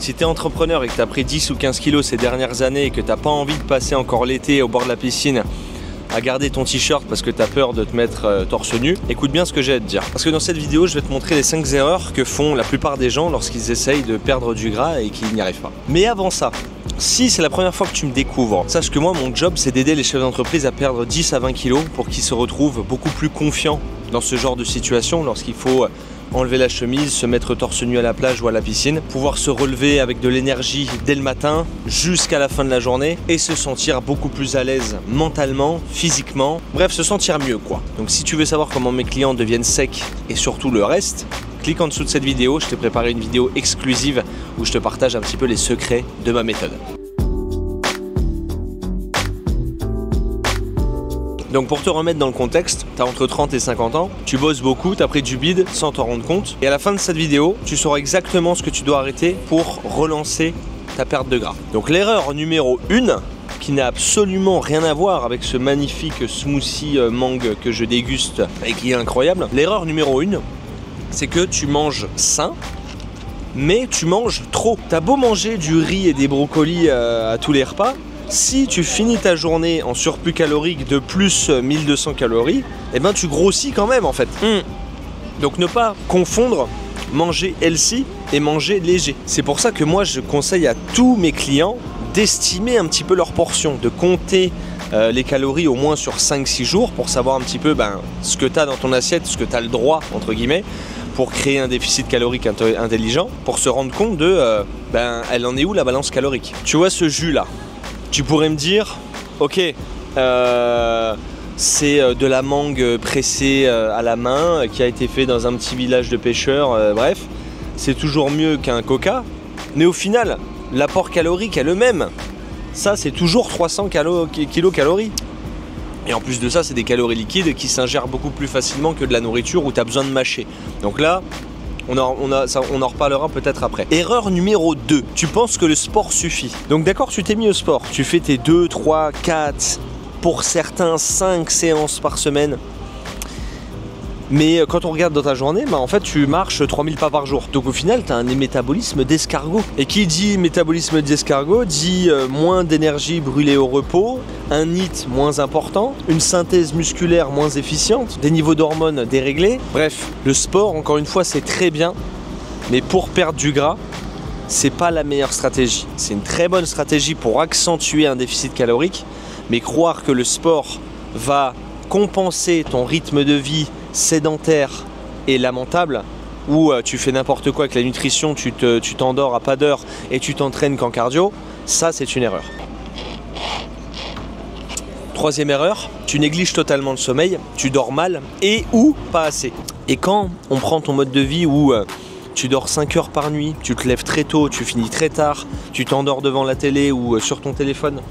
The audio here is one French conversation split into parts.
Si tu es entrepreneur et que tu as pris 10 ou 15 kilos ces dernières années et que tu n'as pas envie de passer encore l'été au bord de la piscine à garder ton t-shirt parce que tu as peur de te mettre torse nu, écoute bien ce que j'ai à te dire. Parce que dans cette vidéo, je vais te montrer les 5 erreurs que font la plupart des gens lorsqu'ils essayent de perdre du gras et qu'ils n'y arrivent pas. Mais avant ça, si c'est la première fois que tu me découvres, sache que moi, mon job, c'est d'aider les chefs d'entreprise à perdre 10 à 20 kilos pour qu'ils se retrouvent beaucoup plus confiants dans ce genre de situation lorsqu'il faut enlever la chemise, se mettre torse nu à la plage ou à la piscine, pouvoir se relever avec de l'énergie dès le matin jusqu'à la fin de la journée et se sentir beaucoup plus à l'aise mentalement, physiquement, bref, se sentir mieux quoi. Donc si tu veux savoir comment mes clients deviennent secs et surtout le reste, clique en dessous de cette vidéo, je t'ai préparé une vidéo exclusive où je te partage un petit peu les secrets de ma méthode. Donc pour te remettre dans le contexte, tu as entre 30 et 50 ans, tu bosses beaucoup, tu as pris du bide sans t'en rendre compte. Et à la fin de cette vidéo, tu sauras exactement ce que tu dois arrêter pour relancer ta perte de gras. Donc l'erreur numéro 1, qui n'a absolument rien à voir avec ce magnifique smoothie mangue que je déguste et qui est incroyable. L'erreur numéro 1, c'est que tu manges sain, mais tu manges trop. T'as beau manger du riz et des brocolis à tous les repas, si tu finis ta journée en surplus calorique de plus 1200 calories, eh ben tu grossis quand même en fait. Donc ne pas confondre manger healthy et manger léger. C'est pour ça que moi je conseille à tous mes clients d'estimer un petit peu leur portion, de compter les calories au moins sur 5-6 jours pour savoir un petit peu ce que tu as dans ton assiette, ce que tu as le droit entre guillemets, pour créer un déficit calorique intelligent, pour se rendre compte de elle en est où la balance calorique. Tu vois ce jus là, tu pourrais me dire, ok, c'est de la mangue pressée à la main qui a été fait dans un petit village de pêcheurs, bref, c'est toujours mieux qu'un coca, mais au final, l'apport calorique est le même. Ça, c'est toujours 300 kilocalories. Et en plus de ça, c'est des calories liquides qui s'ingèrent beaucoup plus facilement que de la nourriture où tu as besoin de mâcher. Donc là, on en reparlera peut-être après. Erreur numéro 2, tu penses que le sport suffit. Donc d'accord, tu t'es mis au sport, tu fais tes 2, 3, 4, pour certains 5 séances par semaine. Mais quand on regarde dans ta journée, en fait tu marches 3000 pas par jour. Donc au final, tu as un métabolisme d'escargot. Et qui dit métabolisme d'escargot dit moins d'énergie brûlée au repos, un NEAT moins important, une synthèse musculaire moins efficiente, des niveaux d'hormones déréglés. Bref, le sport, encore une fois, c'est très bien, mais pour perdre du gras, c'est pas la meilleure stratégie. C'est une très bonne stratégie pour accentuer un déficit calorique, mais croire que le sport va compenser ton rythme de vie sédentaire et lamentable, où tu fais n'importe quoi avec la nutrition, tu t'endors à pas d'heure et tu t'entraînes qu'en cardio, ça c'est une erreur. Troisième erreur, tu négliges totalement le sommeil, tu dors mal et ou pas assez. Et quand on prend ton mode de vie où tu dors 5 heures par nuit, tu te lèves très tôt, tu finis très tard, tu t'endors devant la télé ou sur ton téléphone,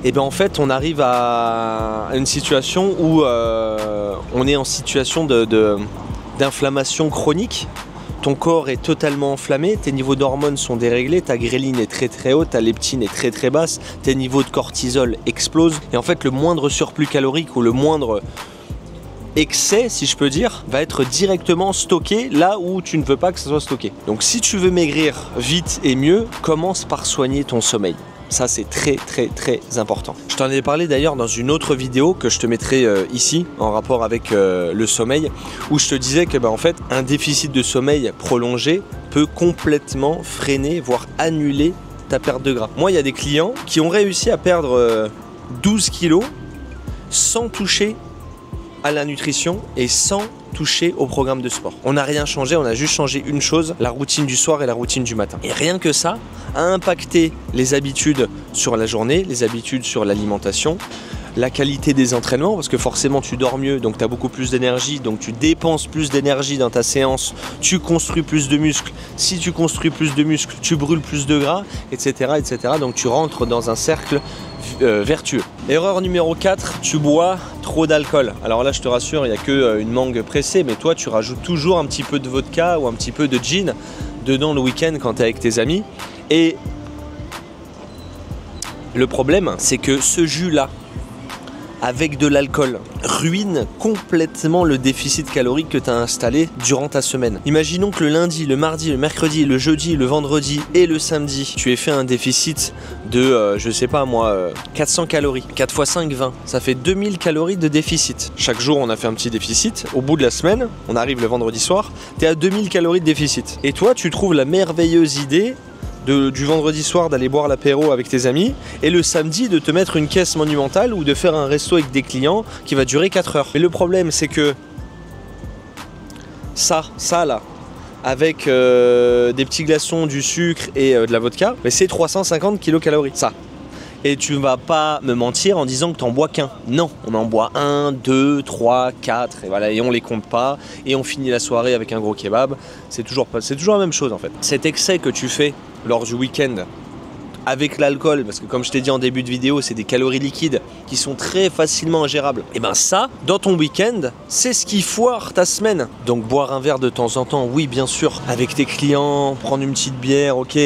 et bien en fait on arrive à une situation où on est en situation d'inflammation chronique. Ton corps est totalement enflammé, tes niveaux d'hormones sont déréglés, ta gréline est très très haute, ta leptine est très très basse, tes niveaux de cortisol explosent. Et en fait le moindre surplus calorique ou le moindre excès, si je peux dire, va être directement stocké là où tu ne veux pas que ça soit stocké. Donc si tu veux maigrir vite et mieux, commence par soigner ton sommeil. Ça c'est très très très important. Je t'en ai parlé d'ailleurs dans une autre vidéo que je te mettrai ici en rapport avec le sommeil, où je te disais que en fait un déficit de sommeil prolongé peut complètement freiner voire annuler ta perte de gras. Moi il y a des clients qui ont réussi à perdre 12 kilos sans toucher à la nutrition et sans toucher au programme de sport. On n'a rien changé, on a juste changé une chose, la routine du soir et la routine du matin. Et rien que ça a impacté les habitudes sur la journée, les habitudes sur l'alimentation, la qualité des entraînements, parce que forcément tu dors mieux, donc tu as beaucoup plus d'énergie, donc tu dépenses plus d'énergie dans ta séance, tu construis plus de muscles. Si tu construis plus de muscles, tu brûles plus de gras, etc. etc. Donc tu rentres dans un cercle vertueux. Erreur numéro 4, tu bois trop d'alcool. Alors là je te rassure, il n'y a qu'une mangue pressée, mais toi tu rajoutes toujours un petit peu de vodka ou un petit peu de gin dedans le week-end quand tu es avec tes amis. Et le problème, c'est que ce jus là avec de l'alcool ruine complètement le déficit calorique que tu as installé durant ta semaine. Imaginons que le lundi, le mardi, le mercredi, le jeudi, le vendredi et le samedi, tu aies fait un déficit de, je sais pas moi, 400 calories. 4 x 5, 20. Ça fait 2000 calories de déficit. Chaque jour, on a fait un petit déficit. Au bout de la semaine, on arrive le vendredi soir, tu es à 2000 calories de déficit. Et toi, tu trouves la merveilleuse idée du vendredi soir d'aller boire l'apéro avec tes amis et le samedi de te mettre une caisse monumentale ou de faire un resto avec des clients qui va durer 4 heures. Mais le problème c'est que ça là, avec des petits glaçons, du sucre et de la vodka, mais c'est 350 kilocalories, ça. Et tu vas pas me mentir en disant que t'en bois qu'un. Non, on en boit 1, 2, 3, 4 et voilà, et on les compte pas et on finit la soirée avec un gros kebab. C'est toujours la même chose en fait. Cet excès que tu fais lors du week-end avec l'alcool, parce que comme je t'ai dit en début de vidéo, c'est des calories liquides qui sont très facilement ingérables. Et ben ça, dans ton week-end, c'est ce qui foire ta semaine. Donc boire un verre de temps en temps, oui bien sûr, avec tes clients, prendre une petite bière, ok.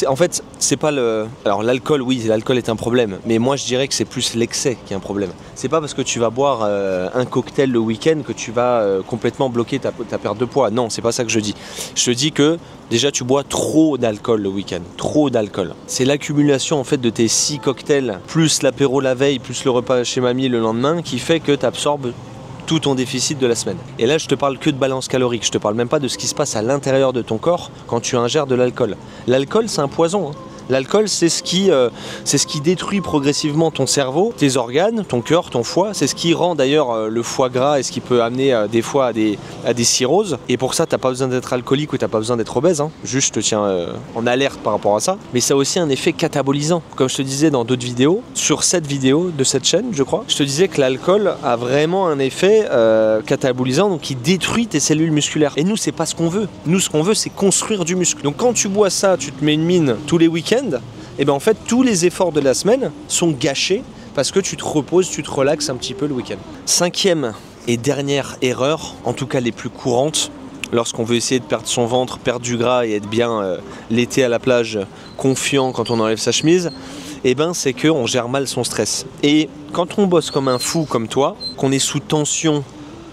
En fait, c'est pas le... Alors l'alcool, oui, l'alcool est un problème, mais moi je dirais que c'est plus l'excès qui est un problème. C'est pas parce que tu vas boire un cocktail le week-end que tu vas complètement bloquer ta perte de poids. Non, c'est pas ça que je dis. Je te dis que déjà tu bois trop d'alcool le week-end, trop d'alcool. C'est l'accumulation en fait de tes 6 cocktails, plus l'apéro la veille, plus le repas chez mamie le lendemain, qui fait que tu absorbes tout ton déficit de la semaine. Et là je te parle que de balance calorique, je te parle même pas de ce qui se passe à l'intérieur de ton corps quand tu ingères de l'alcool. L'alcool c'est un poison, hein. L'alcool, c'est ce qui détruit progressivement ton cerveau, tes organes, ton cœur, ton foie. C'est ce qui rend d'ailleurs le foie gras et ce qui peut amener des fois à des cirrhoses. Et pour ça, t'as pas besoin d'être alcoolique ou t'as pas besoin d'être obèse. Hein. Juste, je te tiens en alerte par rapport à ça. Mais ça a aussi un effet catabolisant. Comme je te disais dans d'autres vidéos, sur cette vidéo de cette chaîne, je crois, je te disais que l'alcool a vraiment un effet catabolisant, donc qui détruit tes cellules musculaires. Et nous, c'est pas ce qu'on veut. Nous, ce qu'on veut, c'est construire du muscle. Donc quand tu bois ça, tu te mets une mine tous les week-ends, et bien en fait tous les efforts de la semaine sont gâchés parce que tu te reposes, tu te relaxes un petit peu le week-end. 5e et dernière erreur, en tout cas les plus courantes, lorsqu'on veut essayer de perdre son ventre, perdre du gras et être bien l'été à la plage, confiant quand on enlève sa chemise, et ben c'est qu'on gère mal son stress. Et quand on bosse comme un fou comme toi, qu'on est sous tension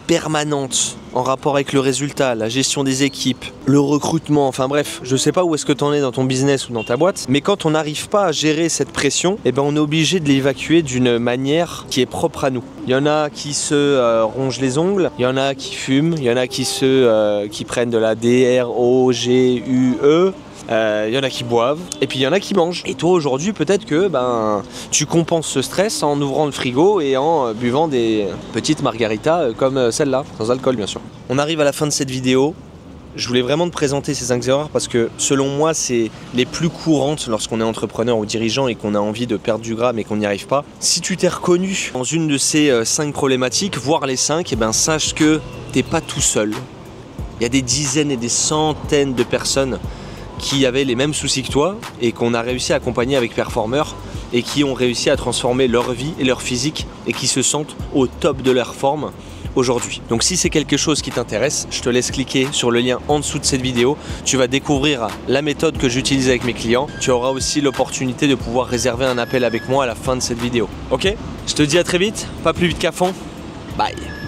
permanente en rapport avec le résultat, la gestion des équipes, le recrutement, enfin bref, je sais pas où est-ce que tu en es dans ton business ou dans ta boîte, mais quand on n'arrive pas à gérer cette pression, eh ben on est obligé de l'évacuer d'une manière qui est propre à nous. Il y en a qui se rongent les ongles, il y en a qui fument, il y en a qui prennent de la DROGUE. Il y en a qui boivent et puis il y en a qui mangent. Et toi aujourd'hui peut-être que tu compenses ce stress en ouvrant le frigo et en buvant des petites margaritas comme celle-là, sans alcool bien sûr. On arrive à la fin de cette vidéo. Je voulais vraiment te présenter ces 5 erreurs parce que selon moi c'est les plus courantes lorsqu'on est entrepreneur ou dirigeant et qu'on a envie de perdre du gras mais qu'on n'y arrive pas. Si tu t'es reconnu dans une de ces 5 problématiques, voire les 5, et ben sache que t'es pas tout seul. Il y a des dizaines et des centaines de personnes qui avaient les mêmes soucis que toi et qu'on a réussi à accompagner avec Performer et qui ont réussi à transformer leur vie et leur physique et qui se sentent au top de leur forme aujourd'hui. Donc si c'est quelque chose qui t'intéresse, je te laisse cliquer sur le lien en dessous de cette vidéo. Tu vas découvrir la méthode que j'utilise avec mes clients. Tu auras aussi l'opportunité de pouvoir réserver un appel avec moi à la fin de cette vidéo. Ok ? Je te dis à très vite, pas plus vite qu'à fond. Bye.